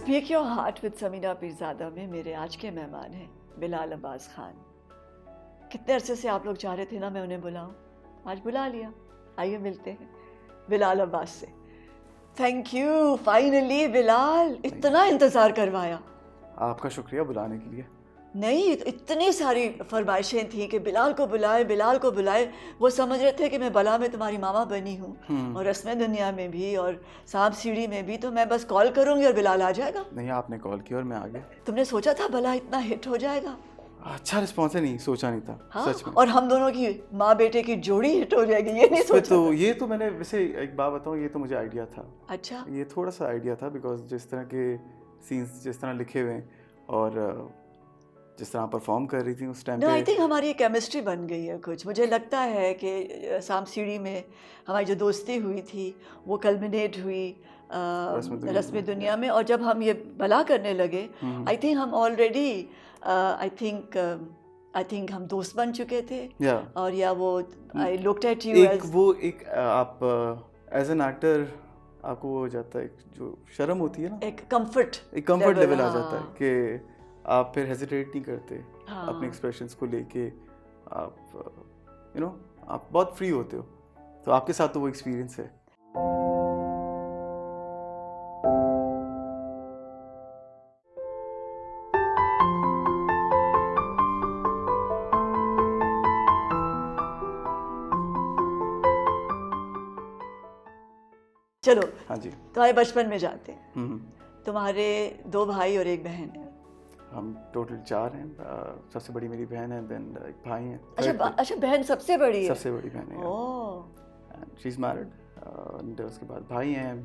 Speak your heart with Samina Peerzada में मेरे आज के मेहमान हैं बिलाल अब्बास खान। कितने अरसे से आप लोग चाह रहे थे ना मैं उन्हें बुलाऊं, आज बुला लिया। आइए मिलते हैं बिलाल अब्बास से। थैंक यू, फाइनली बिलाल, इतना इंतज़ार करवाया। आपका शुक्रिया बुलाने के लिए। नहीं, इतनी सारी फरमाइशें थी कि बिलाल को बुलाए, बिलाल को बुलाए। वो समझ रहे थे कि मैं बला में तुम्हारी मामा बनी हूँ और रस्में दुनिया में भी और सांप सीढ़ी में भी, तो मैं बस कॉल करूँगी और बिलाल आ जाएगा। नहीं, आपने कॉल किया और मैं आ गया। तुमने सोचा था भला इतना हिट हो जाएगा? अच्छा रिस्पॉन्स है, नहीं सोचा नहीं था। हाँ? सच में। और हम दोनों की माँ बेटे की जोड़ी हिट हो जाएगी, ये नहीं सोचा तो था। ये तो मैंने वैसे एक बात बताऊँ, ये तो मुझे आइडिया था। अच्छा, ये थोड़ा सा आइडिया था बिकॉज जिस तरह के सीन्स जिस तरह लिखे हुए हैं और जिस तरह परफॉर्म कर रही थी उस टाइम नो, आई पे। थिंक हमारी केमिस्ट्री बन गई है कुछ। मुझे लगता है कि सांप सीढ़ी में हमारी जो दोस्ती हुई थी वो कल्मिनेट हुई रस्म दुनिया में, और जब हम ये भला करने लगे आई थिंक हम ऑलरेडी आई थिंक हम दोस्त बन चुके थे। और या वो आई लुक्ड एट यू एक वो एक आप एज एन एक्टर आपको वो हो जाता है, एक जो शर्म होती है ना, एक कंफर्ट लेवल आ जाता है कि आप फिर हेजिटेट नहीं करते अपने एक्सप्रेशंस को लेके। आप आप बहुत फ्री होते हो, तो आपके साथ तो वो एक्सपीरियंस है। चलो हाँ जी। तुम्हारे बचपन में जाते हैं। तुम्हारे 2 भाई और 1 बहन है। हम टोटल 4 हैं। सबसे बड़ी मेरी बहन है, देन एक भाई है। अच्छा, बहन सबसे बड़ी है? सबसे बड़ी बहन है। ओह, शी इज मैरिड। एंड उसके बाद भाई हैं,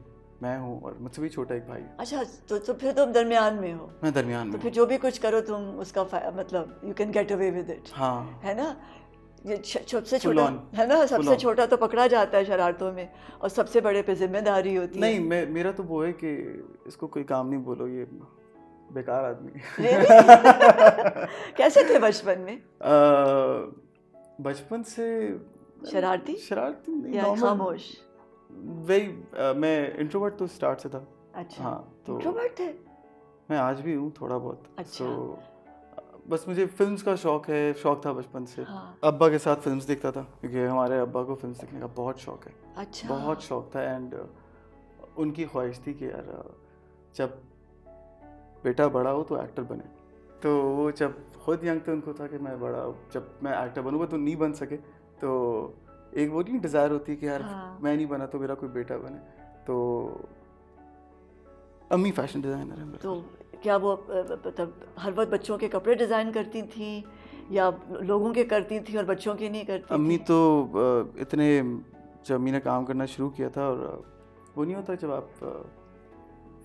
मैं हूँ और मुझसे भी छोटा एक भाई। अच्छा, तो फिर तुम दरमियान में हो। मैं दरमियान में। तो फिर जो भी कुछ करो तुम उसका मतलब you can get away with it. हाँ, है ना? ये सबसे छोटा है ना, सबसे छोटा तो पकड़ा जाता है शरारतों में और सबसे बड़े पे जिम्मेदारी होती है। नहीं, मेरा तो वो है कि इसको कोई काम नहीं बोलो, ये बेकार आदमी। कैसे थे बचपन में? बचपन से शरारती नहीं, या खामोश? वही मैं इंट्रोवर्ट तो स्टार्ट से था। अच्छा, हाँ, तो इंट्रोवर्ट थे? मैं आज भी हूँ थोड़ा बहुत। अच्छा। बस मुझे फिल्म्स का शौक था बचपन से। हाँ। अब्बा के साथ फिल्म्स देखता था क्योंकि हमारे अब्बा को फिल्म्स देखने का बहुत शौक है। अच्छा, बहुत शौक था। एंड उनकी ख्वाहिश थी कि यार जब बेटा बड़ा हो तो एक्टर बने। तो वो जब खुद यंग थे उनको था कि मैं बड़ा जब मैं एक्टर बनूंगा तो नहीं बन सके, तो एक वो नहीं डिज़ायर होती कि यार मैं नहीं बना तो मेरा कोई बेटा बने। तो अम्मी फैशन डिज़ाइनर है। तो क्या वो मतलब हर वक्त बच्चों के कपड़े डिज़ाइन करती थी या लोगों के करती थी और बच्चों के नहीं करती अम्मी थी? तो इतने जब अम्मी ने काम करना शुरू किया था, और वो नहीं होता जब आप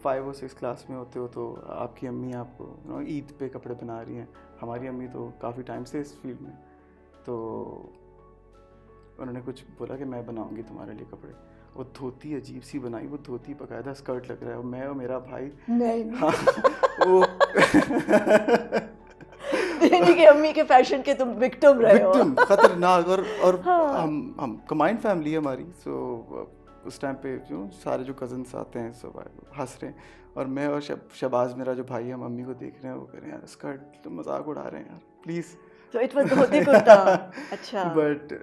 5 और 6 क्लास में होते हो तो आपकी अम्मी आपको ईद पे कपड़े बना रही हैं। हमारी अम्मी तो काफ़ी टाइम से इस फील्ड में, तो उन्होंने कुछ बोला कि मैं बनाऊंगी तुम्हारे लिए कपड़े। वो धोती अजीब सी बनाई, वो धोती बकायदा स्कर्ट लग रहा है, और मैं और मेरा भाई नहीं। हाँ, वो यानी कि अम्मी के फैशन के तुम विक्टिम रहे हो। खतरनाक। और हाँ। हम कंबाइंड फैमिली है हमारी। सो उस टाइम पे जो सारे जो कजन्स आते हैं सब हंस रहे हैं, और मैं और शबाज मेरा जो भाई है, हम अम्मी को देख रहे हैं, वो कह रहे हैं यार स्कर्ट तो मजाक उड़ा रहे हैं यार प्लीज़। तो इट वाज धोती कुर्ता। अच्छा। बट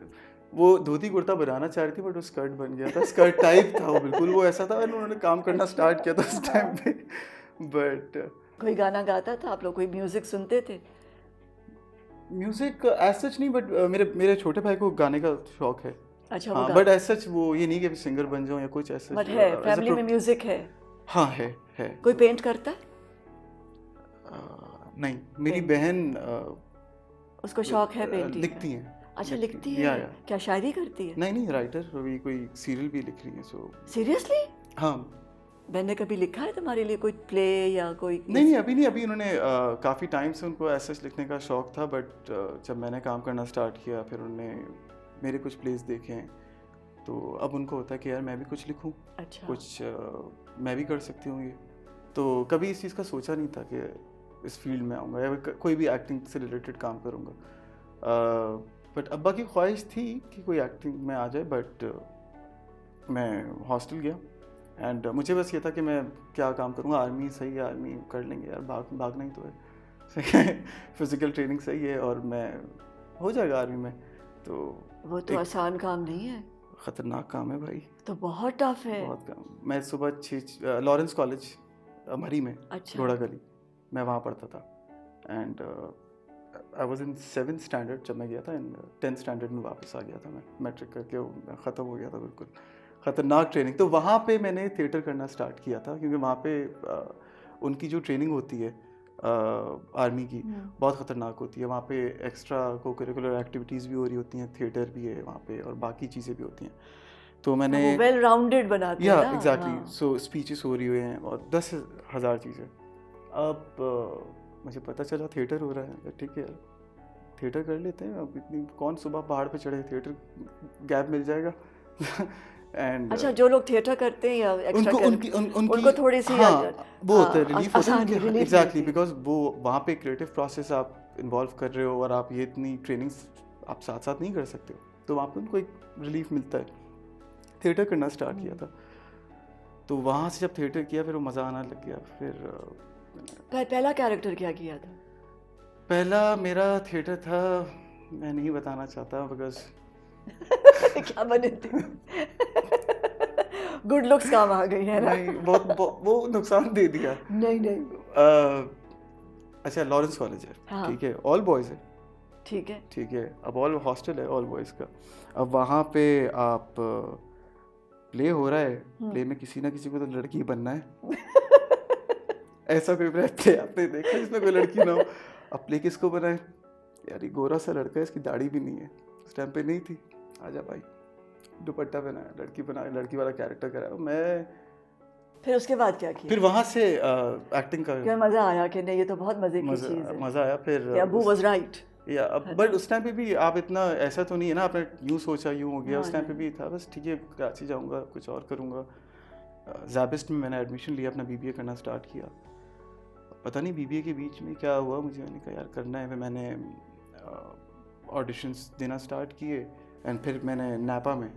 वो धोती कुर्ता बनाना चाह रही थी, बट वो स्कर्ट बन गया था, स्कर्ट टाइप था वो बिल्कुल, वो ऐसा था। उन्होंने काम करना स्टार्ट किया था उस टाइम पे। बट कोई गाना गाता था आप लोग? कोई म्यूजिक सुनते थे? म्यूजिक एज सच नहीं, बट मेरे छोटे भाई को गाने का शौक है। अच्छा, हाँ, बट एज सच वो ये नहीं कि सिंगर बन जाऊँ या कुछ ऐसा। बट है फैमिली में म्यूजिक है? हाँ है। कोई पेंट करता है? नहीं, मेरी बहन उसको शौक है पेंटिंग? लिखती हैं। अच्छा, लिखती है? क्या शायरी करती है? नहीं, राइटर, अभी कोई सीरियल भी लिख रही है। So seriously? हाँ। बहन ने कभी लिखा है तुम्हारे लिए कोई प्ले या कोई? नहीं, अभी नहीं। अभी उन्होंने काफ़ी टाइम से उनको ऐसा लिखने का शौक था, बट जब मैंने काम करना स्टार्ट किया फिर उन्होंने मेरे कुछ प्लेस देखे हैं, तो अब उनको होता है कि यार मैं भी कुछ लिखूं। अच्छा। कुछ मैं भी कर सकती हूँ ये। तो कभी इस चीज़ का सोचा नहीं था कि इस फील्ड में आऊँगा या कोई भी एक्टिंग से रिलेटेड काम करूँगा। बट अब्बा की ख्वाहिश थी कि कोई एक्टिंग में आ जाए, बट मैं हॉस्टल गया एंड मुझे बस ये था कि मैं क्या काम करूँगा, आर्मी सही है, आर्मी कर लेंगे यार, भागना ही तो है, सही है, फिजिकल ट्रेनिंग सही है और मैं हो जाएगा आर्मी में। तो वो तो आसान काम नहीं है, ख़तरनाक काम है भाई, तो बहुत टफ है। बहुत काम। मैं सुबह लॉरेंस कॉलेज मरी में, अच्छा। घोड़ा गली, मैं वहाँ पढ़ता था। And I was in 7th standard जब मैं गया था, एंड 10th स्टैंडर्ड में वापस आ गया था मैं, मैट्रिक करके ख़त्म हो गया था बिल्कुल। ख़तरनाक ट्रेनिंग। तो वहाँ पे मैंने थिएटर करना स्टार्ट किया था, क्योंकि वहाँ पे उनकी जो ट्रेनिंग होती है आर्मी की, बहुत ख़तरनाक होती है। वहाँ पे एक्स्ट्रा को करिकुलर एक्टिविटीज़ भी हो रही होती हैं, थिएटर भी है वहाँ पे और बाकी चीज़ें भी होती हैं। तो मैंने वेल राउंडेड बनाते हैं ना। एग्जैक्टली, सो स्पीचेस हो रही हुई हैं और 10,000 चीज़ें। अब मुझे पता चला थिएटर हो रहा है, ठीक है यार थिएटर कर लेते हैं। अब इतनी कौन सुबह पहाड़ पे चढ़े, थिएटर गैप मिल जाएगा। एंड अच्छा, जो लोग थिएटर करते हैं या एक्स्ट्रा उनको थोड़ी सी हाँ, वो होता है रिलीफ होता है, एग्जैक्टली, मिलती। बिकॉज वो वहाँ पे क्रिएटिव प्रोसेस आप इन्वॉल्व कर रहे हो और आप ये इतनी ट्रेनिंग्स आप साथ साथ नहीं कर सकते हो, तो वहाँ पे उनको एक रिलीफ मिलता है। थिएटर करना स्टार्ट किया था, तो वहाँ से जब थिएटर किया फिर वो मज़ा आना लग गया। फिर पहला कैरेक्टर क्या किया था? पहला मेरा थिएटर था, मैं नहीं बताना चाहता बिकॉज क्या बने थे? गुड लुक्स काम आ गई है ना? नहीं, बहुत वो नुकसान दे दिया। नहीं अच्छा, लॉरेंस कॉलेज है, हाँ। ठीक है, ऑल बॉयज़ है, ठीक है। अब ऑल हॉस्टल है ऑल बॉयज़ का। अब वहाँ पे आप प्ले हो रहा है, प्ले में किसी ना किसी को तो लड़की बनना है। ऐसा कोई प्ले आपने देखा जिसमें कोई लड़की ना हो? अब प्ले किसको बनाए यार, ये गोरा सा लड़का है, इसकी दाढ़ी भी नहीं है, उस टाइम पे नहीं थी, आजा भाई, दुपट्टा पहनाया, लड़की बनाया, लड़की वाला कैरेक्टर कराया मैं। फिर उसके बाद क्या किया? फिर वहाँ से एक्टिंग का क्या मज़ा आया कि नहीं, ये तो बहुत मज़े की चीज़ है। मज़ा आया। फिर अबू वाज राइट। या बट उस टाइम पे भी आप इतना ऐसा तो नहीं है ना, आपने यूँ सोचा यूँ हो गया, उस टाइम पे भी था बस ठीक है, कराची जाऊँगा, कुछ और करूँगा। ज़ैबिस्ट में मैंने एडमिशन लिया, अपना BBA करना स्टार्ट किया। पता नहीं BBA के बीच में क्या हुआ, मैंने कहा यार करना है। फिर मैंने ऑडिशंस देना स्टार्ट किए एंड फिर मैंने नापा में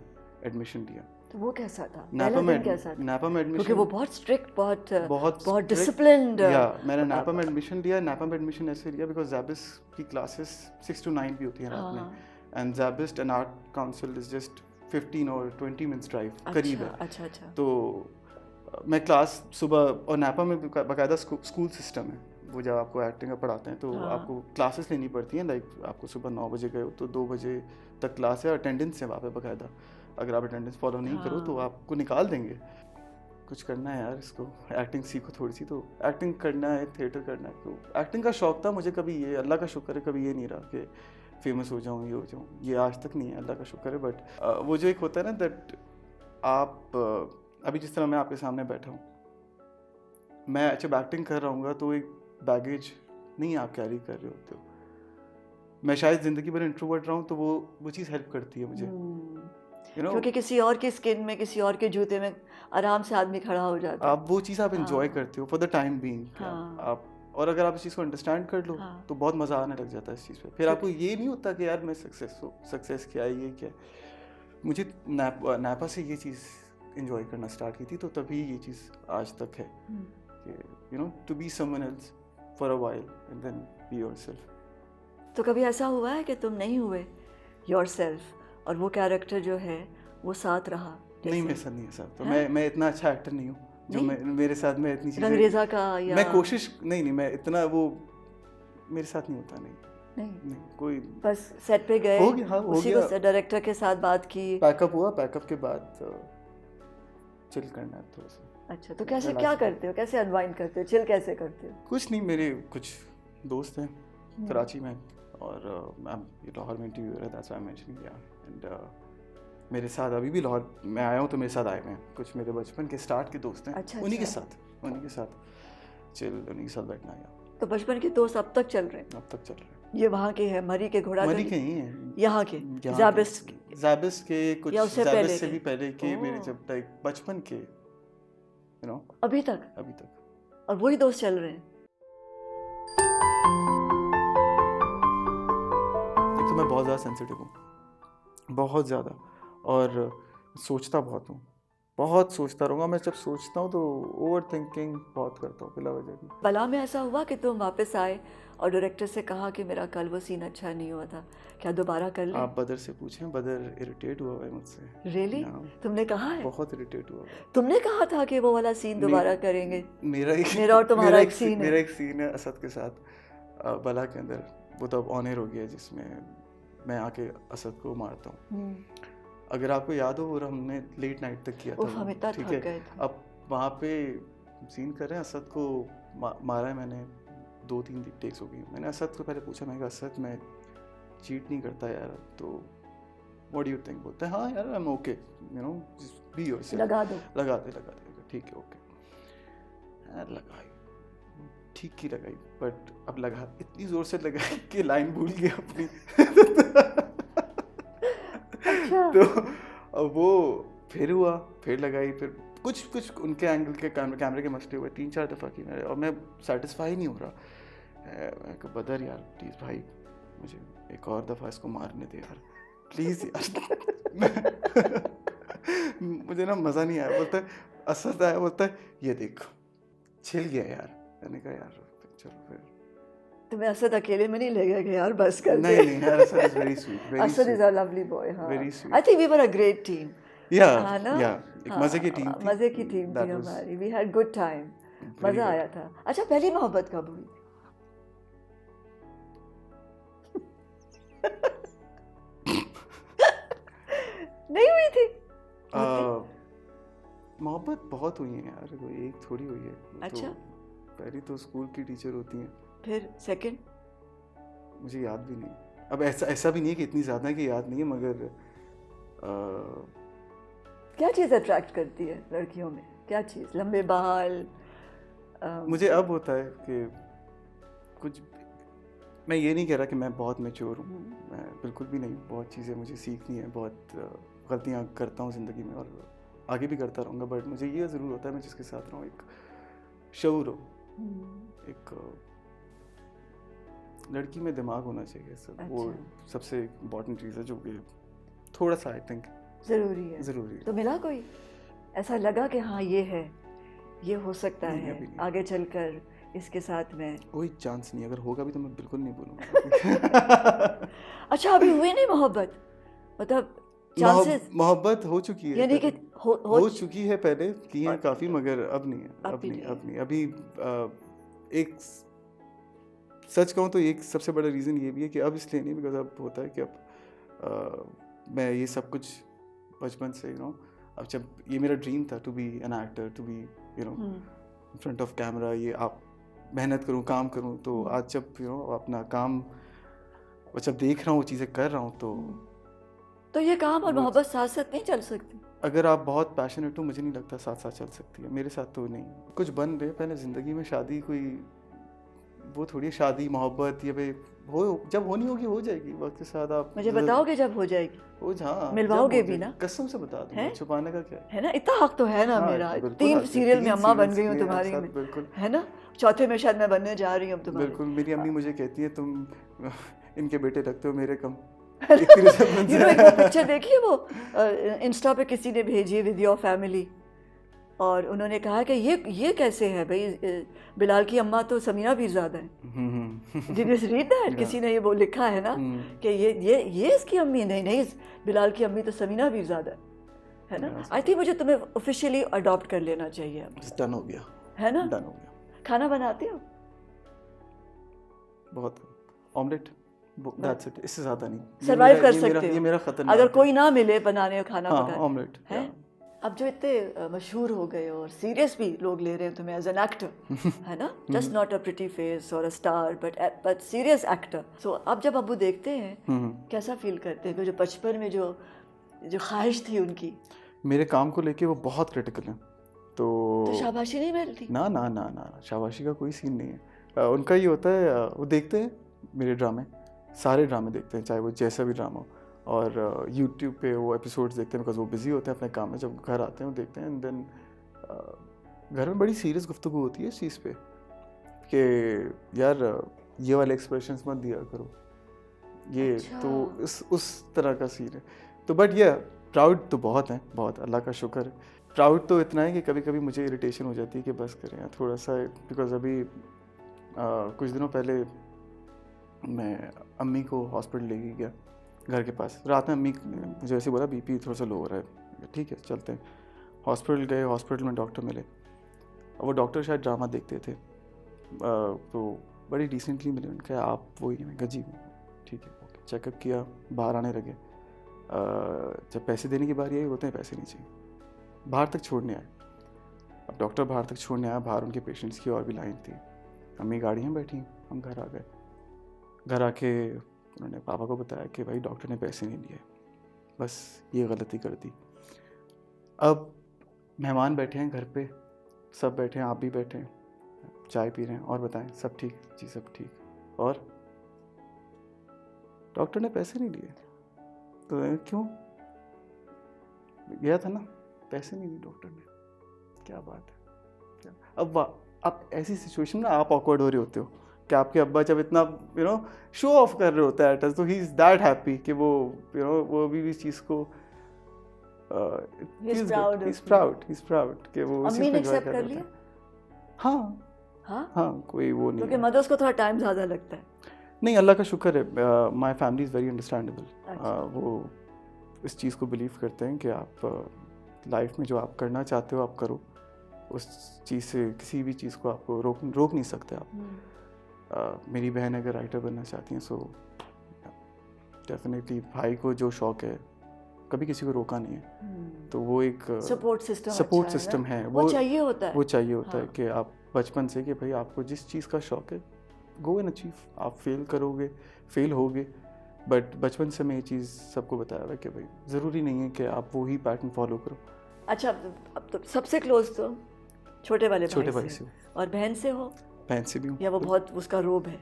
एडमिशन लिया। तो वो कैसा था? नापा में क्योंकि एडमिशन, वो बहुत स्ट्रिक्ट, बहुत strict, डिसिप्लिन्ड। या मैंने नापा में एडमिशन लिया। नापा में एडमिशन ऐसे लिया बिकॉज ज़ैबिस्ट की क्लासेस 6 to 9 भी होती हैं रात में, and Zabist and art council is just 15 or 20 minutes drive करीब है। अच्छा। तो मैं क्लास सुबह, और नापा में बाकायदा स्कूल सिस्टम है, वो जब आपको एक्टिंग का पढ़ाते हैं तो आपको क्लासेस लेनी पड़ती हैं। लाइक आपको सुबह 9 बजे गए हो तो 2 बजे तक क्लास है, अटेंडेंस है वहाँ पे बाकायदा। अगर आप अटेंडेंस फॉलो नहीं करो तो आपको निकाल देंगे। कुछ करना है यार, इसको एक्टिंग सीखो थोड़ी सी, तो एक्टिंग करना है, थिएटर करना है। तो एक्टिंग का शौक था मुझे, कभी ये अल्लाह का शुक्र है कभी ये नहीं रहा कि फेमस हो जाऊँ, ये हो जाऊँ, ये आज तक नहीं है, अल्लाह का शुक्र है। बट वो जो एक होता है ना दैट आप अभी जिस तरह मैं आपके सामने बैठा हूँ, मैं जब एक्टिंग कर रहा हूँ तो एक बैगेज नहीं आप कैरी कर रहे होते हो। मैं शायद ज़िंदगी भर इंट्रोवर्ट रहा हूँ तो वो चीज़ हेल्प करती है मुझे, क्योंकि किसी और की स्किन में, किसी और के जूते में आराम से आदमी खड़ा हो जाता है। आप वो चीज़ आप इंजॉय करते हो फॉर द टाइम बीइंग। आप और अगर आप इस चीज़ को अंडरस्टैंड कर लो तो बहुत मज़ा आने लग जाता है इस चीज़ पे। फिर आपको ये नहीं होता कि यार मैं सक्सेस क्या है, ये क्या है। मुझे नापा से ये चीज़ इंजॉय करना स्टार्ट की थी, तो तभी ये चीज़ आज तक है कि to be someone else for a while and then be yourself. तो कभी ऐसा हुआ है कि तुम नहीं हुए योरसेल्फ और वो कैरेक्टर जो है वो साथ रहा? नहीं, मेरे साथ नहीं है साहब, तो मैं इतना अच्छा एक्टर नहीं हूँ जो मेरे साथ में इतनी चीज़ें, रंगरेज़ा का या मैं कोशिश नहीं, मैं इतना वो मेरे साथ नहीं होता। नहीं कोई, बस सेट पे गए, हो गया, उसी को डायरेक्टर के साथ बात की, पैकअप हुआ, पैकअप के बाद चिल करना है थोड़ा सा। अच्छा, तो कैसे क्या करते हो, कैसे अनवाइंड करते हो, चिल कैसे करते हो? कुछ नहीं, मेरे कुछ दोस्त हैं कराची में और ये लाहौर में इंटरव्यू हो रहा था, that's why I mentioning, and मेरे साथ अभी भी लाहौर में आया हूँ तो मेरे साथ आए हुए हैं कुछ मेरे बचपन के स्टार्ट के दोस्त हैं। अच्छा, उन्हीं के साथ चिल, उन्हीं के साथ बैठना आया। तो बचपन के दोस्त अब तक चल रहे हैं? अब तक चल रहे हैं। ये वहाँ के हैं, मरी के घोड़ा मरी के ही हैं, यहाँ के ज़ैबिस्ट के कुछ, ज़ैबिस्ट से भी पहले के मेरे जब लाइक बचपन के अभी तक, और वही दोस्त चल रहे हैं। एक तो मैं बहुत ज़्यादा सेंसिटिव हूँ, बहुत ज़्यादा, और सोचता बहुत हूँ, बहुत सोचता रहूँगा। मैं जब सोचता हूँ तो ओवर थिंकिंग बहुत करता हूँ बिला वजह की। बला में ऐसा हुआ कि तुम वापस आए और डायरेक्टर से कहा कि मेरा कल वो सीन अच्छा नहीं हुआ था, क्या दोबारा कर ले? आप बदर से पूछें, बदर इरिटेट हुआ है मुझसे। रियली? हाँ, तुमने कहा है? बहुत इरिटेट हुआ है। तुमने कहा था कि वो वाला सीन दोबारा करेंगे। मेरा और तुम्हारा एक सीन है। मेरा एक सीन है असद के साथ बला के अंदर, वो तो अब ऑन एयर हो गया है, जिसमें मैं आके असद को मारता हूँ। अगर आपको याद हो, वो हमने लेट नाइट तक किया था, हम इतना ठीक थक है। गए थे। अब वहाँ पे सीन कर रहे हैं, असद को मारा है मैंने, 2-3 टेक्स हो गई। मैंने असद को पहले पूछा, मैंने कहा असद मैं चीट नहीं करता यार, तो व्हाट डू यू थिंक? बोलते हैं हाँ यार I am okay, you know just be yourself, लगा दो। लगा दे, ठीक है ओके। यार लगाई, ठीक ही लगाई, बट अब लगा इतनी जोर से लगाई कि लाइन भूल गया अपनी। अच्छा। तो अब वो फिर हुआ, फिर लगाई, फिर कुछ उनके एंगल के कैमरे के मसले हुए 3-4 दफ़ा की मेरे, और मैं सेटिस्फाई नहीं हो रहा। मैं कहा बदर यार प्लीज़ भाई, मुझे एक और दफ़ा इसको मारने दे यार, प्लीज़ यार। मुझे ना मज़ा नहीं आया। बोलता है, असद आया, बोलता है ये देख छिल गया यार। मैंने कहा यार चलो फिर। तुम्हें असद अकेले में नहीं लगेगा कि यार बस कर दे। नहीं यार, Asad is very sweet, very Asad is a lovely boy. हाँ, Very sweet. I think we were a great team. या एक हाँ, मज़े की टीम थी। मज़े की टीम That थी was हमारी। We had good time, very मज़ा good. आया था। अच्छा, पहली मोहब्बत कब हुई? नहीं हुई थी? मोहब्बत बहुत हुई है यार, कोई एक थोड़ी हुई है। वो अच्छा। तो पहली तो स्कूल की टीचर होती हैं, फिर सेकंड? मुझे याद भी नहीं। अब ऐसा भी नहीं है कि इतनी ज़्यादा है कि याद नहीं है, मगर क्या चीज़ अट्रैक्ट करती है लड़कियों में? क्या चीज़? लंबे बाल? मुझे अब होता है कि कुछ, मैं ये नहीं कह रहा कि मैं बहुत मैच्योर हूँ, मैं बिल्कुल भी नहीं। बहुत चीज़ें मुझे सीखनी है, बहुत गलतियाँ करता हूँ ज़िंदगी में और आगे भी करता रहूँगा, बट मुझे ये ज़रूर होता है मैं जिसके साथ रहूँ एक शऊर हो, एक लड़की में दिमाग होना चाहिए सब। वो सबसे इम्पोर्टेंट चीज़ है जो कि थोड़ा सा आई थिंक ज़रूरी है। तो मिला कोई ऐसा लगा कि हाँ ये है, ये हो सकता है आगे चलकर इसके साथ में? कोई चांस नहीं, अगर होगा भी तो मैं बिल्कुल नहीं बोलूँगा। अच्छा, अभी हुई नहीं मोहब्बत? मतलब चांसेस? मोहब्बत हो चुकी है, यानी कि हो चुकी है, पहले की है काफ़ी, मगर अब नहीं है। अब नहीं। अभी एक सच कहूँ तो एक सबसे बड़ा रीज़न ये भी है कि अब इसलिए नहीं, बिकॉज अब होता है कि अब मैं ये सब कुछ बचपन से अब जब ये मेरा ड्रीम था to be an actor, to be in front of camera, ये आप मेहनत करूँ, काम करूँ, तो आज जब अपना काम जब देख रहा हूँ, वो चीज़ें कर रहा हूँ, तो ये काम और मोहब्बत साथ साथ नहीं चल सकती? अगर आप बहुत पैशनेट हो, मुझे नहीं लगता साथ साथ चल सकती है। मेरे साथ तो नहीं। कुछ बन रहे पहले ज़िंदगी में, शादी कोई वो थोड़ी शादी मोहब्बत ये भाई हो, जब होनी होगी हो जाएगी वक्त के साथ। आप मुझे बताओगे जब हो जाएगी? हो, हाँ, मिलवाओगे भी ना? कसम से बता दूंगा, छुपाने का क्या है ना? इतना हक तो है ना मेरा। 3 सीरियल में अम्मा बन गई हूँ तुम्हारी में, बिल्कुल है ना? चौथे में शायद मैं बनने जा रही हूँ तुम्हारी। बिल्कुल। मेरी अम्मी मुझे कहती है तुम इनके बेटे लगते हो मेरे कम। पिक्चर देखी है वो इंस्टा पे किसी ने भेजी विद योर फैमिली, और उन्होंने कहा कि ये कैसे है भाई, बिलाल की अम्मा तो समीना पीरज़ादा है। Did you read that? किसी ने ये वो लिखा है ना कि ये इसकी अम्मी नहीं, बिलाल की अम्मी तो समीना पीरज़ादा है ना? आई थिंक मुझे तुम्हें ऑफिशियली अडॉप्ट कर लेना चाहिए अब। डन हो गया, है ना? डन हो गया। खाना बनाते हो? बहुत। ऑमलेट, that's it, इससे ज़्यादा नहीं। सर्वाइव कर सकते हो? ये मेरा खतरनाक, अगर कोई ना मिले बनाने और खाना पकाने। ऑमलेट है। अब जो इतने मशहूर हो गए और सीरियस भी लोग ले रहे हैं तुम्हें एज एन एक्टर, है ना? Just not a pretty face और a star, but serious actor. So अब जब अबू देखते हैं, कैसा फील करते हैं? जो बचपन में जो ख्वाहिश थी उनकी, मेरे काम को लेके वो बहुत क्रिटिकल हैं, तो शाबाशी नहीं मिलती? ना, शाबाशी का कोई सीन नहीं है। उनका ये होता है, वो देखते हैं मेरे ड्रामे, सारे ड्रामे देखते हैं, चाहे वो जैसा भी ड्रामा हो, और यूट्यूब पे वो एपिसोड्स देखते हैं, बिकॉज वो बिजी होते हैं अपने काम में। जब घर आते हैं वो देखते हैं, एंड देन घर में बड़ी सीरियस गुफ्तगू होती है इस चीज़ पे कि यार ये वाले एक्सप्रेशंस मत दिया करो, ये अच्छा। तो उस तरह का सीन है। तो बट ये प्राउड तो बहुत है, बहुत, अल्लाह का शुक्र है। प्राउड तो इतना है कि कभी कभी मुझे इरिटेशन हो जाती है कि बस करें यार थोड़ा सा, बिकॉज अभी कुछ दिनों पहले मैं अम्मी को हॉस्पिटल ले गया घर के पास। रात में अम्मी मुझे ऐसे बोला बीपी थोड़ा सा लो हो रहा है, ठीक है चलते हैं। हॉस्पिटल गए, हॉस्पिटल में डॉक्टर मिले, वो डॉक्टर शायद ड्रामा देखते थे, तो बड़ी डिसेंटली मिले। उनका आप वही हैं, मैं गजी हूँ, ठीक है ओके। चेकअप किया, बाहर आने लगे। जब पैसे देने की बारी आई, बोलते हैं पैसे नहीं चाहिए, बाहर तक छोड़ने आए। अब डॉक्टर बाहर तक छोड़ने आया, बाहर उनके पेशेंट्स की और भी लाइन थी। अम्मी गाड़ी में बैठी, हम घर आ गए। घर आके उन्होंने पापा को बताया कि भाई डॉक्टर ने पैसे नहीं लिए, बस ये गलती कर दी। अब मेहमान बैठे हैं घर पे, सब बैठे हैं, आप भी बैठे हैं, चाय पी रहे हैं, और बताएं सब ठीक? जी सब ठीक। और डॉक्टर ने पैसे नहीं लिए, तो क्यों? गया था ना, पैसे नहीं दिए डॉक्टर ने, क्या बात है। अब ऐसी सिचुएशन में आप ऑकवर्ड हो रहे होते हो कि आपके अब्बा जब इतना शो ऑफ कर रहे होते हैं, तो ही इज दैट हैप्पी कि वो वो अभी इस चीज़ को he's प्राउड कि वो अम्मी ने एक्सेप्ट कर लिया। हाँ कोई वो नहीं क्योंकि है। मदर्स को थोड़ा टाइम ज़्यादा लगता है। नहीं, अल्लाह का शुक्र है, my family is very understandable. वो इस चीज़ को बिलीव करते हैं कि आप लाइफ में जो आप करना चाहते हो आप करो, उस चीज़ से किसी भी चीज़ को आपको रोक नहीं सकते आप। मेरी बहन अगर राइटर बनना चाहती हैं, सो डेफिनेटली भाई को जो शौक़ है कभी किसी को रोका नहीं है। तो वो एक सपोर्ट सिस्टम है, वो चाहिए होता है, वो चाहिए होता है कि आप बचपन से कि भाई आपको जिस चीज़ का शौक़ है गो एंड अचीव। आप फेल होगे, बट बचपन से मैं ये चीज़ सबको बताया हुआ है कि भाई ज़रूरी नहीं है कि आप वो ही पैटर्न फॉलो करो। अच्छा, अब तो सबसे क्लोज तो छोटे भाई से और बहन से हो? बहन से भी हूँ। या वो बहुत उसका रोब है?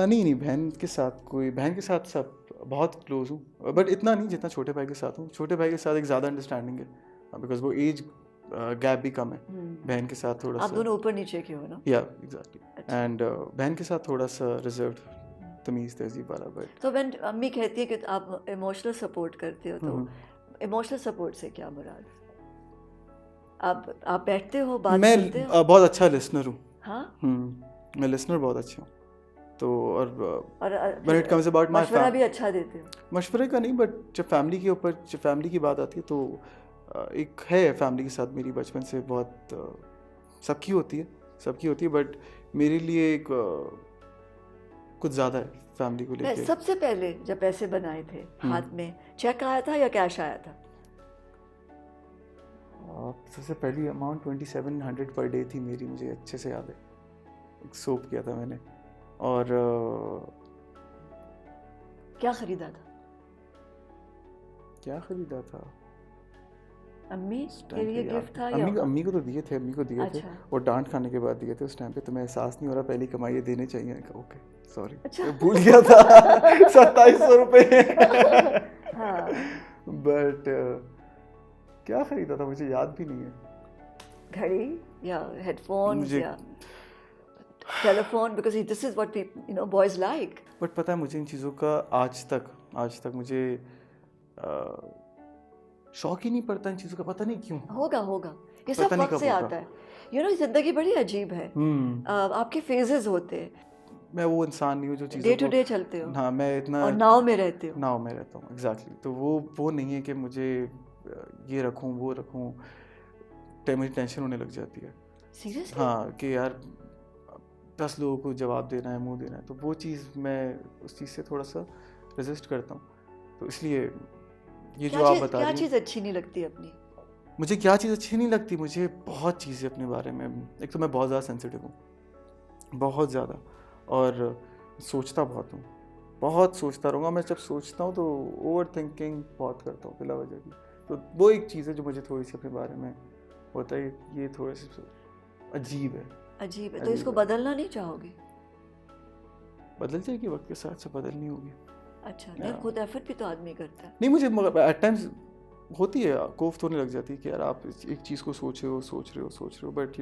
नहीं, बहन के साथ सब बहुत क्लोज हूँ, बट इतना नहीं जितना छोटे भाई के साथ हूँ। छोटे भाई के साथ एक ज़्यादा अंडरस्टैंडिंग है, बिकॉज वो एज गैप भी कम है। बहन के साथ थोड़ा आप दोनों ऊपर नीचे के हो ना? या एग्जैक्टली। एंड बहन के साथ थोड़ा सा रिजर्व, तमीज़ तहजीब वाला। बट तो बहन अम्मी कहती है कि आप इमोशनल सपोर्ट करते हो, तो इमोशनल सपोर्ट से क्या मुराद? आप बैठते हो, बात करते हो? मैं बहुत अच्छा लिसनर हूँ। हाँ, मैं लिसनर बहुत अच्छा हूँ। तो और when it comes about my मशवरा भी अच्छा देते हो? मशवरे का नहीं, बट जब फैमिली की बात आती है तो एक है फैमिली के साथ मेरी बचपन से बहुत सबकी होती है, बट मेरे लिए एक कुछ ज़्यादा है फैमिली को लेकर। सबसे पहले जब पैसे बनाए थे हाथ में, चेक आया था या कैश आया था? सबसे पहली अमाउंट 2700 पर डे थी मेरी, मुझे अच्छे से याद है। एक सोप किया था मैंने, और क्या खरीदा था? अम्मी के लिए गिफ्ट था या? अम्मी को तो दिए थे, थे, और डांट खाने के बाद दिए थे। उस टाइम पे तो मैं एहसास नहीं हो रहा, पहली कमाई देने चाहिए। ओके सॉरी, भूल गया था। 2700 रुपये। बट क्या खरीदा था मुझे याद भी नहीं है। घड़ी या हेडफोन्स या telephone? Because this is what boys like. But पता है मुझे इन चीज़ों का आज तक मुझे शौक ही नहीं पड़ता इन चीज़ों का, पता नहीं क्यों। होगा ये सब वक्त से आता है। जिंदगी बड़ी अजीब है। आपके फेजेस होते हैं। मैं वो इंसान नहीं हूँ जो चीज़ों डे टू डे चलते हो। हाँ, मैं इतना, और नाव में रहते हो। नाव में रहता हूँ, एग्जैक्टली। तो वो नहीं है कि मुझे ये रखूँ वो रखूँ, मुझे टेंशन होने लग जाती है। सीरियसली? हाँ, कि यार 10 लोगों को जवाब देना है, मुंह देना है, तो वो चीज़ मैं उस चीज़ से थोड़ा सा रेजिस्ट करता हूँ। तो इसलिए ये जो आप बता रही हैं, क्या चीज़ अच्छी नहीं लगती अपनी? मुझे क्या चीज़ अच्छी नहीं लगती? मुझे बहुत चीज़ें अपने बारे में, एक तो मैं बहुत ज़्यादा सेंसिटिव हूँ, बहुत ज़्यादा, और सोचता बहुत सोचता रहूँगा। मैं जब सोचता हूँ तो ओवर थिंकिंग बहुत करता हूँ बिला वजह की। तो वो एक चीज़ है जो मुझे थोड़ी सी अपने बारे में होता है, ये थोड़ा सा अजीब है। तो इसको बदलना नहीं चाहोगे? बदल जाएगी वक्त के साथ, से बदलनी होगी। अच्छा, नहीं, खुद एफर्ट भी तो आदमी करता है। नहीं, मुझे एट टाइम्स होती है, कोफ्त होने लग जाती है कि यार आप एक चीज़ को सोच रहे हो, बट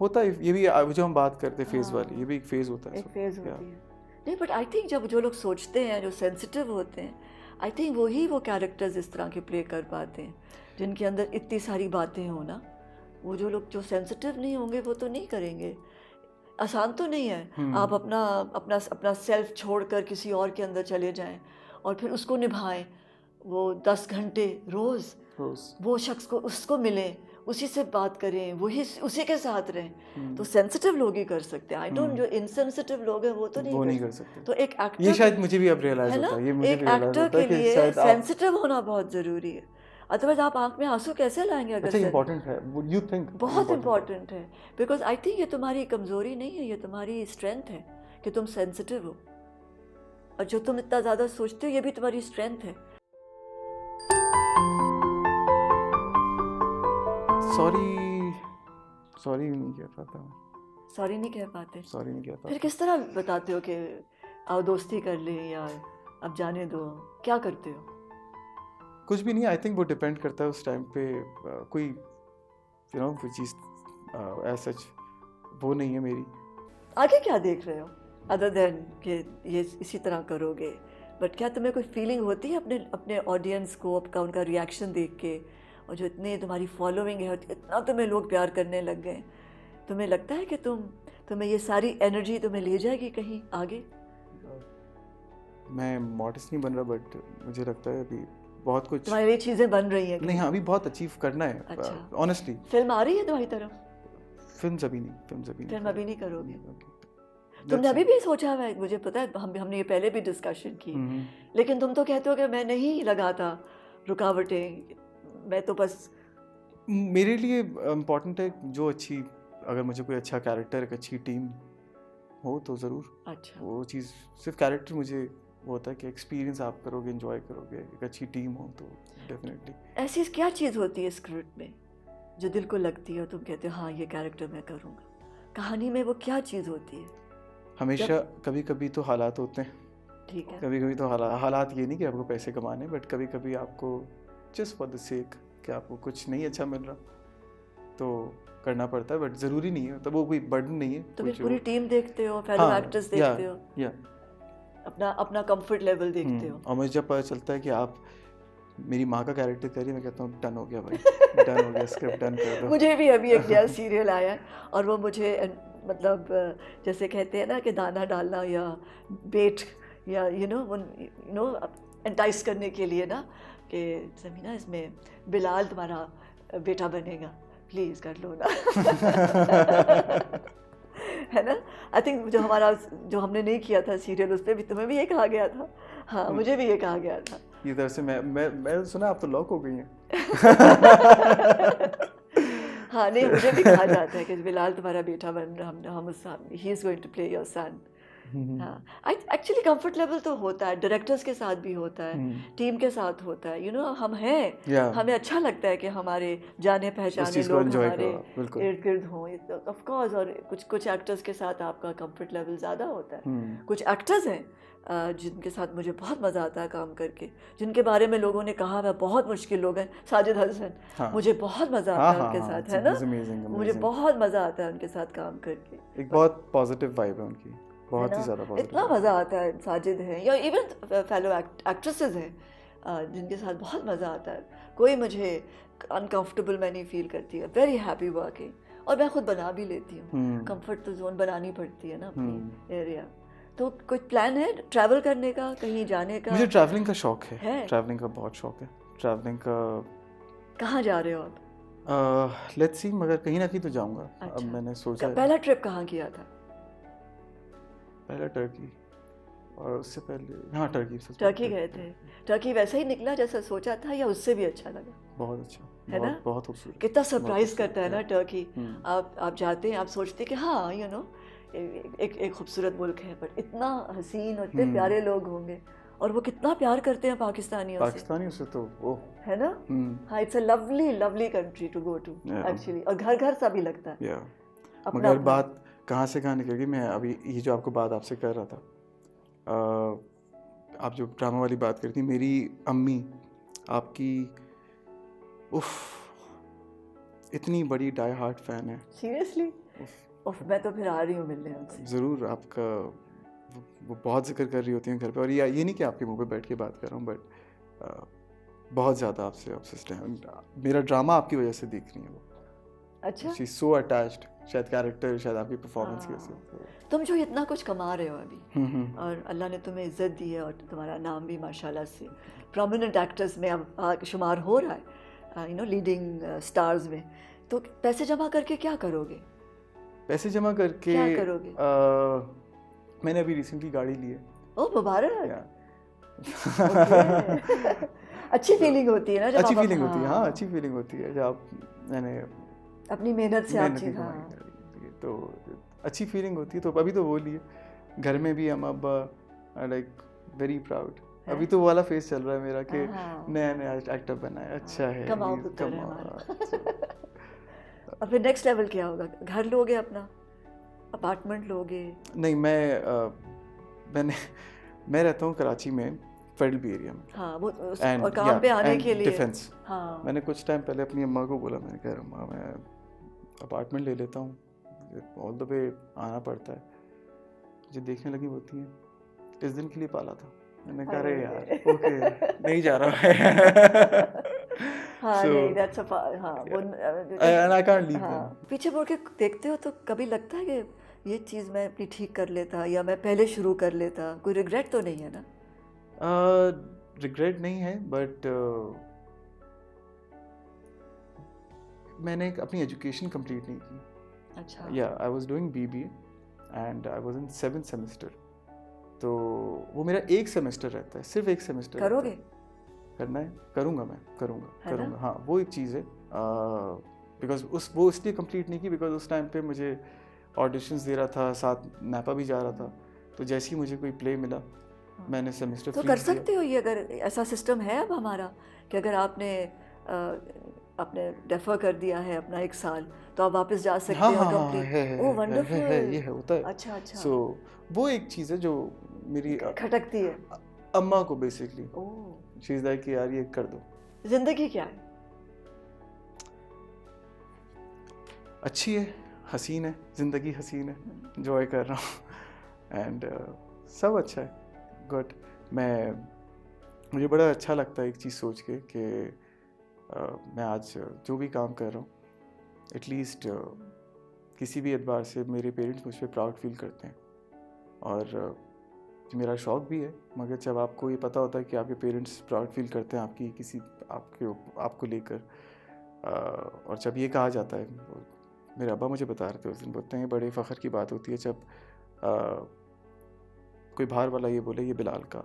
होता है। ये भी जो हम बात करते हैं फेज वाली, ये भी एक फेज होता है। एक फेज होती है। नहीं, बट आई थिंक जब जो लोग सोचते हैं, जो सेंसिटिव होते हैं, आई थिंक वही वो कैरेक्टर्स इस तरह के प्ले कर पाते हैं जिनके अंदर इतनी सारी बातें हो ना। वो जो लोग जो सेंसिटिव नहीं होंगे वो तो नहीं करेंगे। आसान तो नहीं है आप अपना अपना अपना सेल्फ छोड़कर किसी और के अंदर चले जाएं और फिर उसको निभाएं, वो 10 घंटे रोज़ वो शख्स को उसको मिलें, उसी से बात करें, वही उसी के साथ रहें। तो सेंसिटिव लोग ही कर सकते हैं। आई डोंट, जो इनसेंसिटिव लोग हैं वो तो नहीं कर सकते। तो एक एक्टर, ये शायद मुझे भी अब रियलाइज है ना, होता है, ये मुझे एक भी रियलाइज एक्टर होता के है कि लिए शायद सेंसिटिव होना बहुत ज़रूरी है। अदरवाइज आप आंख में आंसू कैसे लाएंगे? अगर अच्छा इम्पोर्टेंट है, यू थिंक बहुत इम्पोर्टेंट है, बिकॉज आई थिंक ये तुम्हारी कमज़ोरी नहीं है, ये तुम्हारी स्ट्रेंथ है कि तुम सेंसिटिव हो। और जो तुम इतना ज़्यादा सोचते हो ये भी तुम्हारी स्ट्रेंथ है। सॉरी नहीं कह पाता मैं। सॉरी नहीं कह पाते? सॉरी नहीं कह पाता। फिर किस तरह बताते हो कि आओ दोस्ती कर लें या अब जाने दो? क्या करते हो? कुछ भी नहीं। आई थिंक वो डिपेंड करता है उस टाइम पे। कोई कोई चीज़ ऐसा वो नहीं है मेरी। आगे क्या देख रहे हो अदर देन कि ये इसी तरह करोगे? बट क्या तुम्हें कोई फीलिंग होती है अपने अपने ऑडियंस को, आपका उनका रिएक्शन देख के, और जो इतनी तुम्हारी फॉलोइंग है, इतना तुम्हें लोग प्यार करने लग गए, तुम्हें लगता है कि तुम्हें ये सारी एनर्जी तुम्हें ले जाएगी कहीं आगे? मैं मॉडर्न नहीं बन रहा, बट मुझे लगता है अभी बहुत कुछ तुम्हारी लिए चीज़ें बन रही हैं। नहीं, हाँ, अभी बहुत अचीव करना है। अच्छा, ऑनेस्टली फिल्म आ रही है तुम्हारी तरफ? फिल्म अभी नहीं। फिल्म अभी नहीं करोगे? तुमने अभी भी सोचा हुआ है? मुझे पता है, हमने ये पहले भी डिस्कशन की, लेकिन तुम तो कहते हो कि मैं नहीं लगाता रुकावटें, मैं तो बस, मेरे लिए इम्पोर्टेंट है जो अच्छी, अगर मुझे कोई अच्छा कैरेक्टर, एक अच्छी टीम हो तो ज़रूर। अच्छा, वो चीज़ सिर्फ कैरेक्टर, मुझे वो होता है कि एक्सपीरियंस आप करोगे, एंजॉय करोगे, एक अच्छी टीम हो तो डेफिनेटली। ऐसी क्या चीज़ होती है स्क्रिप्ट में जो दिल को लगती है और तुम कहते हो हाँ ये कैरेक्टर मैं करूँगा? कहानी में वो क्या चीज़ होती है? हमेशा कभी कभी तो हालात होते हैं, ठीक है, कभी कभी तो हालात ये नहीं कि आपको पैसे कमाने, बट कभी कभी आपको जस्ट फॉर द सेक कि आपको कुछ नहीं अच्छा मिल रहा तो करना पड़ता है, बट ज़रूरी नहीं है, तो वो कोई बर्डन नहीं है। तो फिर पूरी टीम देखते हो, फेलो एक्टर्स देखते हो, या अपना अपना कंफर्ट लेवल देखते हो। और मुझे जब पता चलता है कि आप मेरी माँ का कैरेक्टर करिए, मैं कहता हूँ डन हो गया भाई, डन हो गया, स्क्रिप्ट डन कर दो। मुझे भी अभी एक नया सीरियल आया है और वो मुझे मतलब जैसे कहते हैं ना कि दाना डालना या बेट या एंटाइस करने के लिए ना कि ज़मीना इसमें बिलाल तुम्हारा बेटा बनेगा, प्लीज़ कर लो ना। है ना? आई थिंक जो हमने नहीं किया था सीरियल, उस पर भी तुम्हें भी ये कहा गया था। हाँ, मुझे भी ये कहा गया था। ये तरह से मैं सुना आप तो लॉक हो गई हैं। हाँ, नहीं, मुझे भी कहा जाता है कि बिलाल तुम्हारा बेटा बन रहा, he is going to play your son. हाँ, एक्चुअली कंफर्ट लेवल तो होता है, डायरेक्टर्स के साथ भी होता है, टीम के साथ होता है। हम हैं, हमें अच्छा लगता है कि हमारे जाने पहचाने लोग हमारे इर्द गिर्द हों, ऑफ कोर्स। और कुछ एक्टर्स के साथ आपका कंफर्ट लेवल ज़्यादा होता है। कुछ एक्टर्स हैं जिनके साथ मुझे बहुत मज़ा आता है काम करके, जिनके बारे में लोगों ने कहा है बहुत मुश्किल लोग हैं, साजिद हसन। मुझे बहुत मज़ा आता है उनके साथ, है ना? मुझे बहुत मज़ा आता है उनके साथ काम करके। एक बहुत पॉजिटिव वाइब है उनकी, बहुत ही ज़्यादा पॉजिटिव। इतना मज़ा आता है। साजिद हैं या इवन फेलो एक्ट्रेसेस हैं जिनके साथ बहुत मज़ा आता है। कोई मुझे अनकंफर्टेबल मैं नहीं फील करती है, वेरी हैप्पी वर्किंग। और मैं खुद बना भी लेती हूँ, कंफर्ट तो जोन बनानी पड़ती है ना अपनी एरिया। तो कुछ प्लान है ट्रैवल करने का, कहीं जाने का? मुझे ट्रैवलिंग का शौक है, ट्रैवलिंग का बहुत शौक है। ट्रैवलिंग का कहाँ जा रहे हो आप? लेट्स सी, मगर कहीं ना कहीं तो जाऊंगा। अच्छा, अब मैंने सोचा पहला ट्रिप कहाँ किया था? पहला टर्की, और उससे पहले हाँ टर्की गए थे। टर्की वैसा ही निकला जैसा सोचा था या उससे भी अच्छा लगा? बहुत अच्छा, है ना? बहुत खूबसूरत। कितना सरप्राइज करता है ना टर्की। आप जाते हैं, आप सोचते हैं कि हाँ एक खूबसूरत मुल्क है, पर इतना हसीन और इतने प्यारे लोग होंगे, और वो कितना प्यार करते हैं पाकिस्तानियों से तो वो है ना। हाँ, it's a lovely lovely country to go to actually, और घर घर सा भी लगता है। मगर बात कहाँ से कहाँ निकल गई, मैं अभी ये जो आपको बात आपसे कर रहा था, आप जो ड्रामा वाली बात करती, मेरी अम्मी आपकी इतनी बड़ी डाई हार्ट फैन है। सीरियसली? मैं तो फिर आ रही हूँ मिलने उनसे। ज़रूर, आपका वो बहुत जिक्र कर रही होती हैं घर पे, और ये नहीं कि आपके मुंह पे बैठ के बात कर रहा हूँ, बट बहुत ज़्यादा आपसे ऑब्सेस्ड है। मेरा ड्रामा आपकी वजह से देख रही है वो। अच्छा, शी इज सो अटैच्ड, शायद कैरेक्टर, शायद आपकी परफॉर्मेंस की वजह से। तुम जो इतना कुछ कमा रहे हो अभी हम्म। और अल्लाह ने तुम्हें इज्जत दी है और तुम्हारा नाम भी माशाल्लाह से प्रोमिनेंट एक्टर्स में अब शुमार हो रहा है, लीडिंग स्टार्स में, तो पैसे जमा करके क्या करोगे? पैसे जमा करके क्या करोगे? मैंने अभी रिसेंटली गाड़ी ली है। ओह मुबारक। या ओके। अच्छी फीलिंग होती है ना जब अच्छी आप फीलिंग होती है, हाँ अच्छी फीलिंग होती है जब आप मैंने अपनी मेहनत से आप मेहनत की चीज, कमाई हाँ करी है, तो अच्छी फीलिंग होती है। तो अभी तो वो लिए, घर में भी हम अब लाइक वेरी प्राउड। अभी तो वो वाला फेस चल रहा है मेरा कि हाँ। नया नया एक्टर बना है, अच्छा है, कमाओ ये पुत्र है कमाओ। हमारा। और फिर नेक्स्ट लेवल क्या होगा? घर लोगे अपना, अपार्टमेंट लोगे? नहीं, मैं रहता हूँ कराची में, फेडरल बी एरिया में। हाँ वो And, और काम yeah, पे आने and के लिए defense. हाँ मैंने कुछ टाइम पहले अपनी अम्मा को बोला, मैंने कहा अम्मा मैं अपार्टमेंट ले लेता हूँ, ऑल द वे आना पड़ता है। मुझे देखने लगी होती हैं, इस दिन के लिए पाला था। मैंने कहा अरे यार ओके नहीं जा रहा मैं। हाँ So, नहीं that's a हाँ वो and I can't leave हाँ them. पीछे मुड़ के देखते हो तो कभी लगता है कि ये चीज़ मैं अपनी ठीक कर लेता या मैं पहले शुरू कर लेता? कोई रिग्रेट तो नहीं है ना? रिग्रेट नहीं है, बट मैंने अपनी एजुकेशन कंप्लीट नहीं की। अच्छा या I was doing BBA and I was in 7th semester. तो वो मेरा एक सेमेस्टर रहता है, सिर्फ एक सेमेस्टर करोगे? करना है, करूँगा, मैं है करूँगा ना? हाँ वो एक चीज़ है। बिकॉज वो इसलिए कंप्लीट नहीं की बिकॉज उस टाइम पे मुझे ऑडिशंस दे रहा था, साथ नापा भी जा रहा था। तो जैसे ही मुझे कोई प्ले मिला मैंने सेमेस्टर तो कर सकते हो ये, अगर ऐसा सिस्टम है अब हमारा कि अगर आपने डेफर कर दिया है अपना 1 साल तो आप वापस जा सकते हाँ हो हाँ हाँ कंप्लीट? ओह वंडरफुल। ये है, होता है। अच्छा अच्छा सो वो एक चीज़ है जो मेरी खटकती है। अम्मा को बेसिकली ओह चीज़ है कि यार ये कर दो। जिंदगी क्या है? अच्छी है, हसीन है, ज़िंदगी हसीन है, एंजॉय कर रहा हूँ एंड सब अच्छा है, गुड। मुझे बड़ा अच्छा लगता है एक चीज़ सोच के कि मैं आज जो भी काम कर रहा हूँ एटलीस्ट किसी भी एतबार से मेरे पेरेंट्स मुझ पर प्राउड फील करते हैं। और मेरा शौक़ भी है, मगर जब आपको ये पता होता है कि आपके पेरेंट्स प्राउड फील करते हैं आपकी किसी आपको लेकर, और जब ये कहा जाता है, मेरे अब्बा मुझे बता रहे थे उस दिन, बोलते हैं बड़े फ़ख्र की बात होती है जब कोई बाहर वाला ये बोले ये बिलाल का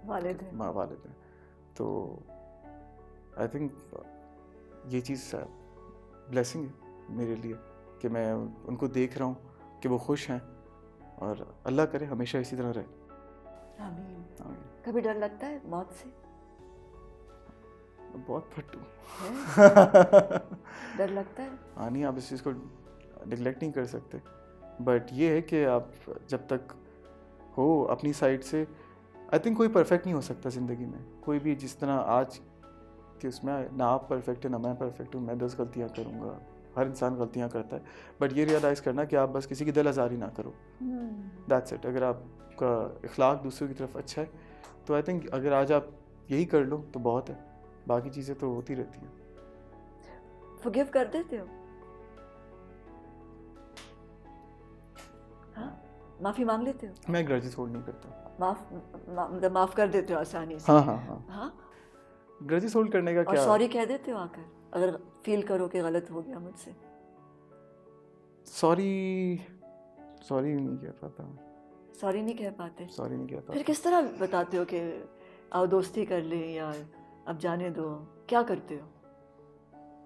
वालिद है। वालिद है। तो आई थिंक ये चीज़ ब्लेसिंग है मेरे लिए कि मैं उनको देख रहा हूँ कि वो खुश हैं, और अल्लाह करे हमेशा इसी तरह रहे। आमीन। आमीन। कभी डर लगता है मौत से? बहुत फट्टू डर लगता है? हाँ नहीं, आप इस चीज़ को निगलेक्ट नहीं कर सकते, बट ये है कि आप जब तक हो अपनी साइड से, आई थिंक कोई परफेक्ट नहीं हो सकता ज़िंदगी में, कोई भी। जिस तरह आज कि उसमें ना आप परफेक्ट है ना मैं परफेक्ट हूँ, मैं 10 गलतियाँ करूँगा, हर इंसान गलतियाँ करता है, बट ये रियलाइज़ करना कि आप बस किसी की दिल आज़ारी ना करो, दैट्स इट। अगर आपका इखलाक दूसरों की तरफ अच्छा है तो आई थिंक अगर आज आप यही कर लो तो बहुत है, बाकी चीज़ें तो होती रहती हैं। फॉरगिव कर देते हो? हाँ, माफ़ी मांग लेते हो? मैं ग्रजेस होल्ड नहीं करता। मतलब माफ़ कर देते हो आसानी से? हाँ हाँ हाँ, हाँ, ग्रजेस होल्ड करने का और क्या। सॉरी कह देते हो आकर अगर फील करो कि गलत हो गया मुझसे? सॉरी नहीं कह पाता, सॉरी नहीं कह पाते? सॉरी नहीं कह फिर पाता। किस तरह बताते हो कि आओ दोस्ती कर लें या अब जाने दो? क्या करते हो?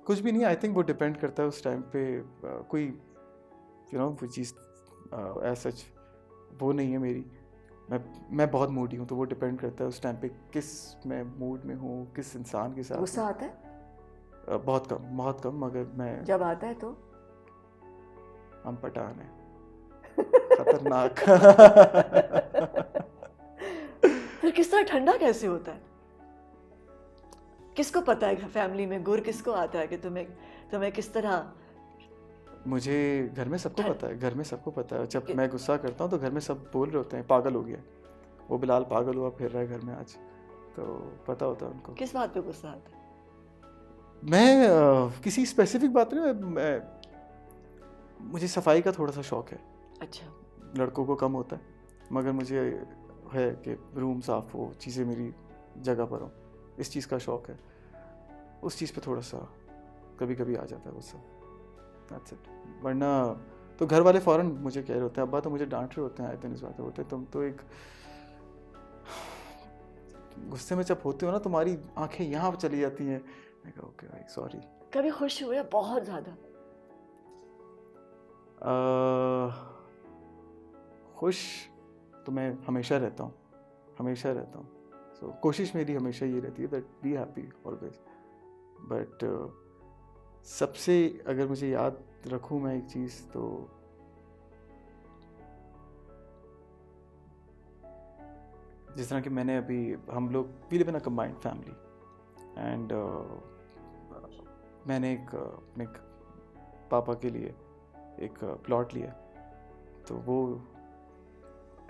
कुछ भी नहीं, आई थिंक वो डिपेंड करता है उस टाइम पे। कोई वो चीज़ एज सच वो नहीं है मेरी। मैं बहुत मूडी हूँ, तो वो डिपेंड करता है उस टाइम पे किस मैं मूड में हूँ, किस इंसान के साथ। गुस्सा आता है? बहुत कम, मगर मैं जब आता है तो? हम पठान हैं, खतरनाक। फिर किस तरह ठंडा कैसे होता है? किसको पता है फैमिली में गुर किसको आता है कि तुम्हें किस तरह? मुझे घर में सबको पता है, जब मैं गुस्सा करता हूँ तो घर में सब बोल रहे होते हैं पागल हो गया वो, बिलाल पागल हुआ फिर रहा है घर में आज। तो पता होता है उनको। किस बात पे गुस्सा आता है? मैं किसी स्पेसिफिक बात नहीं, मुझे सफाई का थोड़ा सा शौक है। अच्छा, लड़कों को कम होता है, मगर मुझे है कि रूम साफ हो, चीज़ें मेरी जगह पर हो, इस चीज़ का शौक है। उस चीज़ पे थोड़ा सा कभी कभी आ जाता है गुस्सा, दैट्स इट। वरना तो घर वाले फ़ौरन मुझे कह रहे होते हैं, अब्बा तो मुझे डांट रहे होते हैं, आए दिन इस बात होते हैं, तुम तो एक गुस्से में जब होते हो ना तुम्हारी आंखें यहाँ चली जाती हैं। मैं कहा ओके भाई सॉरी। कभी खुश हुए बहुत ज़्यादा? खुश तो मैं हमेशा रहता हूँ, हमेशा रहता हूँ। सो कोशिश मेरी हमेशा ये रहती है that be happy always. But सबसे अगर मुझे याद रखूँ मैं एक चीज़, तो जिस तरह कि मैंने अभी, हम लोग we live in a combined family and मैंने अपने पापा के लिए एक प्लॉट लिया, तो वो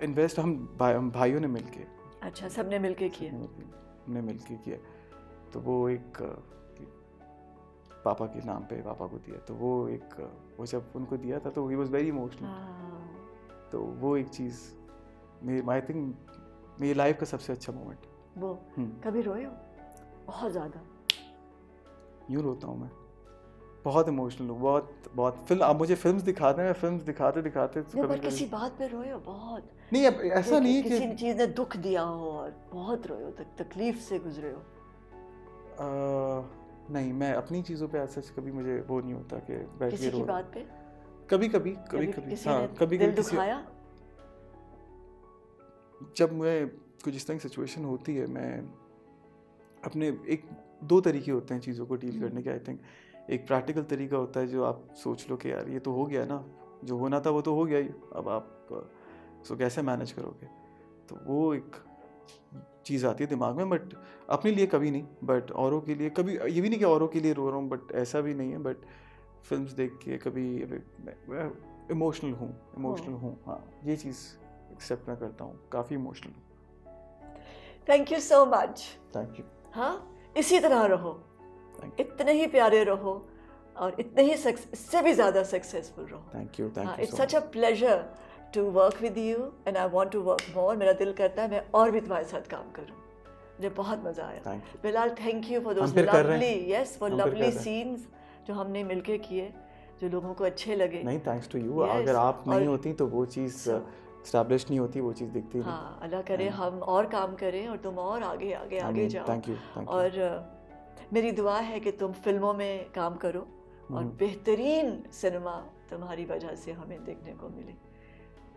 इन्वेस्ट हम भाइयों ने मिलके, अच्छा, सबने मिलके किए? हमने मिलके किया। तो वो एक पापा के नाम पे पापा को दिया, तो वो एक वो जब उनको दिया था तो ही वॉज वेरी इमोशनल। तो वो एक चीज़ आई थिंक मेरी लाइफ का सबसे अच्छा मोमेंट। वो कभी रोए हो बहुत ज़्यादा? यूँ रोता हूँ मैं, बहुत इमोशनल हूँ, बहुत फिल्म। आप मुझे फिल्म्स दिखाते हैं, फिल्म्स दिखाते नहीं, पर किसी बात पे रोए हो बहुत? नहीं, अब ऐसा नहीं है कि किसी चीज़ ने दुख दिया हो और बहुत रोए हो, तकलीफ से गुजरे हो? नहीं, मैं अपनी चीज़ों पे ऐसा कभी मुझे वो नहीं होता कि बैठ के किसी की रो। बात पे कभी कभी किसी हाँ, ने कभी दिल कभी दुखाया? जब मैं कुछ इस तरह की सिचुएशन होती है, मैं अपने एक दो तरीके होते हैं चीज़ों को डील करने के। आई थिंक एक प्रैक्टिकल तरीका होता है जो आप सोच लो कि यार ये तो हो गया ना, जो होना था वो तो हो गया ही, अब आप सो कैसे मैनेज करोगे। तो वो एक चीज़ आती है दिमाग में, बट अपने लिए कभी नहीं, बट औरों के लिए कभी। ये भी नहीं कि औरों के लिए रो रहा हूँ, बट ऐसा भी नहीं है। बट फिल्म्स देख के कभी इमोशनल हूँ, हाँ, ये चीज़ एक्सेप्ट मैं करता हूँ, काफ़ी इमोशनल हूँ। Thank you so much. Thank you. हाँ, इसी तरह रहो, इतने ही प्यारे रहो और इतने ही इससे भी ज़्यादा सक्सेसफुल रहो। Thank you it's such a pleasure to work with you and I want to work more. मेरा दिल करता है मैं और भी तुम्हारे साथ काम करूं। मुझे बहुत मज़ा आया। Bilal, thank you for those lovely scenes जो हमने मिलके किए, जो लोगों को अच्छे लगे। नहीं, थैंक्स टू यू। अगर आप नहीं होती तो वो चीज़ एस्टैब्लिश नहीं होती, वो चीज़ दिखती नहीं। हाँ, अल्लाह करे हम और काम करें और तुम और आगे जाओ। Thank you. और मेरी दुआ है कि तुम फिल्मों में काम करो और बेहतरीन सिनेमा तुम्हारी वजह से हमें देखने को मिले।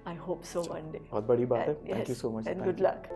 I hope so one day. बहुत बड़ी बात है। Thank you so much and good luck.